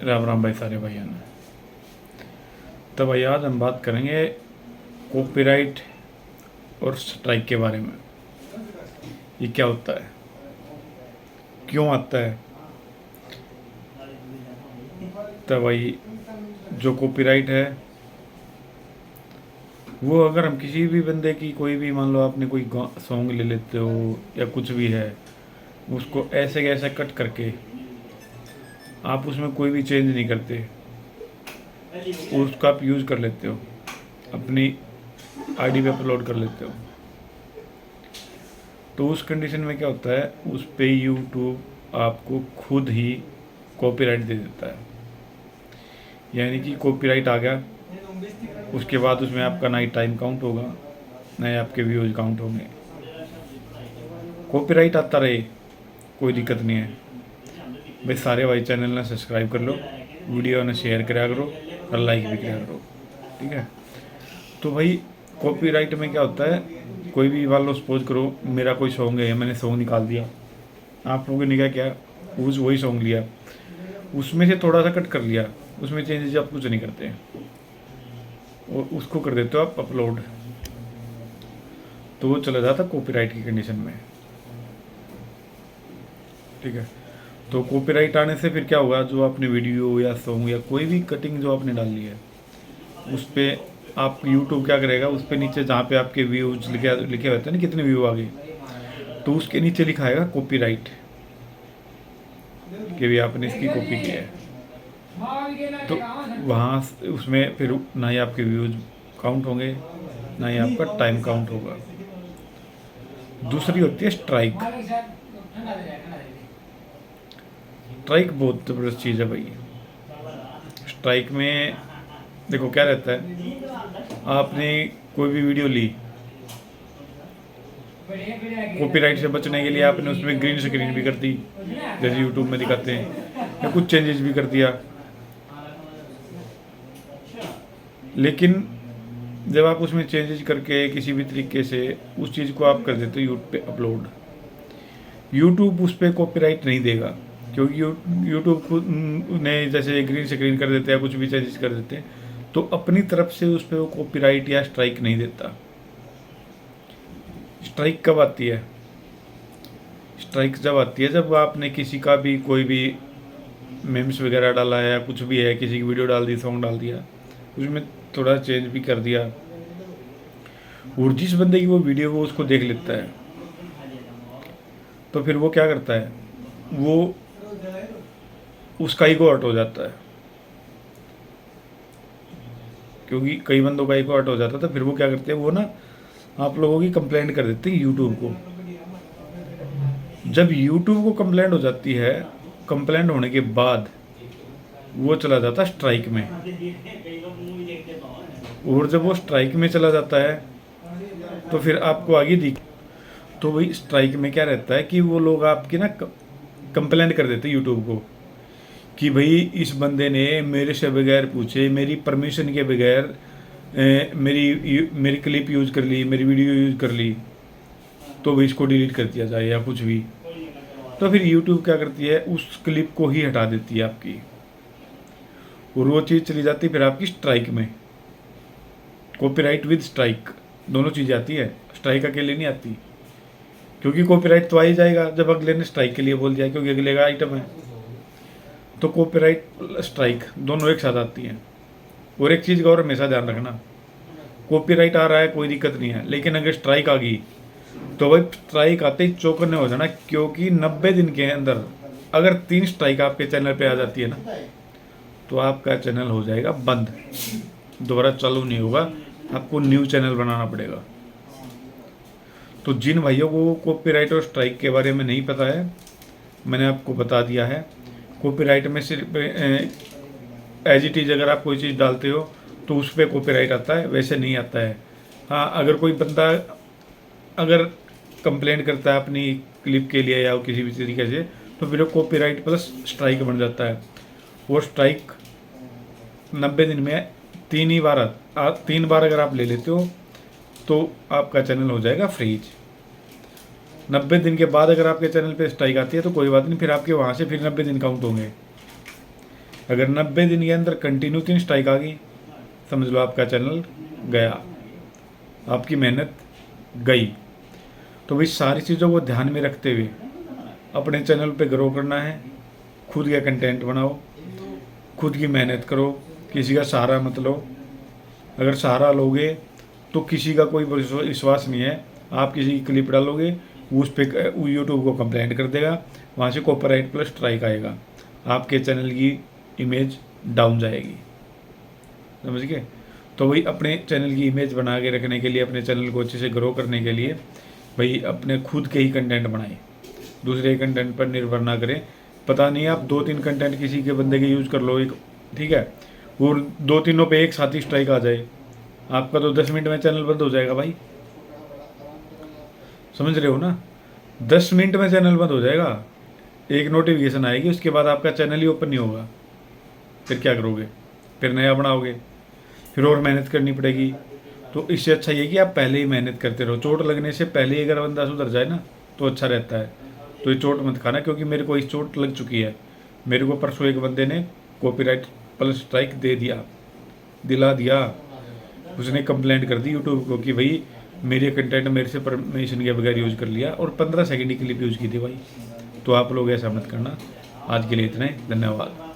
राम राम भाई सारे भाइयों ने। तो भाई आज हम बात करेंगे कॉपीराइट और स्ट्राइक के बारे में। ये क्या होता है, क्यों आता है। तो भाई जो कॉपीराइट है वो अगर हम किसी भी बंदे की कोई भी, मान लो आपने कोई सॉन्ग ले लेते हो या कुछ भी है, उसको ऐसे कैसे कट करके आप उसमें कोई भी चेंज नहीं करते और उसका आप यूज़ कर लेते हो, अपनी आईडी पे अपलोड कर लेते हो, तो उस कंडीशन में क्या होता है, उस पे यूट्यूब आपको खुद ही कॉपीराइट दे देता है। यानी कि कॉपीराइट आ गया, उसके बाद उसमें आपका ना ही टाइम काउंट होगा, ना ही आपके व्यूज काउंट होंगे। कॉपीराइट आता रहे कोई दिक्कत नहीं है भाई। सारे भाई चैनल ने सब्सक्राइब कर लो, वीडियो ने शेयर करा करो और लाइक भी करा करो, ठीक है। तो भाई कॉपीराइट में क्या होता है, कोई भी मान लो सपोज करो मेरा कोई सॉन्ग है, मैंने सॉन्ग निकाल दिया, आप लोगों ने क्या किया, उस वही सॉन्ग लिया, उसमें से थोड़ा सा कट कर लिया, उसमें चेंजेस आप कुछ नहीं करते और उसको कर देते हो आप अपलोड, तो वो चला जाता कॉपीराइट की कंडीशन में, ठीक है। तो कॉपीराइट आने से फिर क्या होगा, जो आपने वीडियो या सॉन्ग या कोई भी कटिंग जो आपने डाली है उस पर आप यूट्यूब क्या करेगा, उस पर नीचे जहाँ पे आपके व्यूज लिखे होते हैं ना, कितने व्यू आ गए, तो उसके नीचे लिखा आएगा कॉपीराइट, कि भी आपने इसकी कॉपी की है। तो वहाँ उसमें फिर ना ही आपके व्यूज काउंट होंगे, ना ही आपका टाइम काउंट होगा। दूसरी होती है स्ट्राइक। स्ट्राइक बहुत ज़बरदस्त चीज़ है भाई। स्ट्राइक में देखो क्या रहता है, आपने कोई भी वीडियो ली, कॉपीराइट से बचने के लिए आपने उसमें ग्रीन स्क्रीन भी कर दी, जैसे यूट्यूब में दिखाते हैं, या कुछ चेंजेस भी कर दिया, लेकिन जब आप उसमें चेंजेस करके किसी भी तरीके से उस चीज़ को आप कर देते हो यूट्यूब पे अपलोड, यूट्यूब उस पर कॉपीराइट नहीं देगा, क्योंकि यूट्यूब खुद ने जैसे ग्रीन स्क्रीन कर देते हैं, कुछ भी चेंजेस कर देते हैं, तो अपनी तरफ से उस पर वो कॉपीराइट या स्ट्राइक नहीं देता। स्ट्राइक कब आती है, स्ट्राइक जब आती है जब आपने किसी का भी कोई भी मेम्स वगैरह डाला है या कुछ भी है, किसी की वीडियो डाल दी, सॉन्ग डाल दिया, उसमें थोड़ा चेंज भी कर दिया, और जिस बंदे की वो वीडियो वो उसको देख लेता है, तो फिर वो क्या करता है, वो उसका ईगो हर्ट हो जाता है, क्योंकि कई बंदों का ईगो हर्ट हो जाता है। तो फिर वो क्या करते हैं, वो ना आप लोगों की कंप्लेंट कर देते हैं यूट्यूब को। जब यूट्यूब को कंप्लेंट हो जाती है, कंप्लेंट होने के बाद वो चला जाता है स्ट्राइक में, और जब वो स्ट्राइक में चला जाता है तो फिर आपको आगे दिख, तो वही स्ट्राइक में क्या रहता है कि वो लोग आपकी ना कंप्लेंट कर देते यूट्यूब को कि भाई इस बंदे ने मेरे से बगैर पूछे, मेरी परमिशन के बगैर मेरी क्लिप यूज़ कर ली, मेरी वीडियो यूज़ कर ली, तो भी इसको डिलीट कर दिया जाए या कुछ भी। तो फिर यूट्यूब क्या करती है, उस क्लिप को ही हटा देती है आपकी, और वो चीज़ चली जाती है फिर आपकी स्ट्राइक में। कॉपीराइट विद स्ट्राइक दोनों चीज़ें आती है, स्ट्राइक अकेले नहीं आती, क्योंकि कॉपीराइट तो आ ही जाएगा जब अगले ने स्ट्राइक के लिए बोल दिया, क्योंकि अगले का आइटम है। तो कॉपीराइट स्ट्राइक दोनों एक साथ आती हैं। और एक चीज़ का और हमेशा ध्यान रखना, कॉपीराइट आ रहा है कोई दिक्कत नहीं है, लेकिन अगर स्ट्राइक आ गई तो भाई स्ट्राइक आते ही चौकन्ने हो जाना, क्योंकि 90 दिन के अंदर अगर 3 स्ट्राइक आपके चैनल पे आ जाती है ना, तो आपका चैनल हो जाएगा बंद, दोबारा चालू नहीं होगा, आपको न्यू चैनल बनाना पड़ेगा। तो जिन भाइयों को कॉपीराइट और स्ट्राइक के बारे में नहीं पता है, मैंने आपको बता दिया है। कॉपीराइट में सिर्फ एज इट इज़ अगर आप कोई चीज़ डालते हो तो उस पर कॉपीराइट आता है, वैसे नहीं आता है। हाँ, अगर कोई बंदा अगर कंप्लेंट करता है अपनी क्लिप के लिए या किसी भी तरीके से, तो फिर वो कॉपीराइट प्लस स्ट्राइक बन जाता है। वो स्ट्राइक 90 दिन में 3 बार अगर आप ले लेते हो तो आपका चैनल हो जाएगा फ्रीज। 90 दिन के बाद अगर आपके चैनल पे स्ट्राइक आती है तो कोई बात नहीं, फिर आपके वहाँ से फिर 90 दिन काउंट होंगे। अगर 90 दिन के अंदर कंटिन्यू 3 स्ट्राइक आ गई, समझ लो आपका चैनल गया, आपकी मेहनत गई। तो भाई सारी चीज़ों को ध्यान में रखते हुए अपने चैनल पे ग्रो करना है, खुद का कंटेंट बनाओ, खुद की मेहनत करो, किसी का सहारा मत लो। अगर सहारा लोगे तो किसी का कोई विश्वास नहीं है। आप किसी की क्लिप डालोगे, उस पर यूट्यूब को कंप्लेंट कर देगा, वहाँ से कॉपीराइट प्लस स्ट्राइक आएगा, आपके चैनल की इमेज डाउन जाएगी, समझ गए। तो भाई अपने चैनल की इमेज बना के रखने के लिए, अपने चैनल को अच्छे से ग्रो करने के लिए भाई अपने खुद के ही कंटेंट बनाएं, दूसरे कंटेंट पर निर्भर ना करें। पता नहीं आप 2-3 कंटेंट किसी के बंदे के यूज़ कर लो, एक ठीक है, और 2-3 पे एक साथ ही स्ट्राइक आ जाए, आपका तो 10 मिनट में चैनल बंद हो जाएगा भाई, समझ रहे हो ना। 10 मिनट में चैनल बंद हो जाएगा, एक नोटिफिकेशन आएगी, उसके बाद आपका चैनल ही ओपन नहीं होगा। फिर क्या करोगे, फिर नया बनाओगे, फिर और मेहनत करनी पड़ेगी। तो इससे अच्छा ये कि आप पहले ही मेहनत करते रहो, चोट लगने से पहले ही अगर बंदा सुधर जाए ना तो अच्छा रहता है। तो ये चोट मत खाना, क्योंकि मेरे को इस चोट लग चुकी है। मेरे को परसों एक बंदे ने कॉपीराइट प्लस स्ट्राइक दिला दिया। उसने कंप्लेंट कर दी यूट्यूब को कि भाई मेरे कंटेंट मेरे से परमिशन के बगैर यूज़ कर लिया, और 15 सेकंड की क्लिप यूज़ की थी भाई। तो आप लोग ऐसा मत करना। आज के लिए इतना ही, धन्यवाद।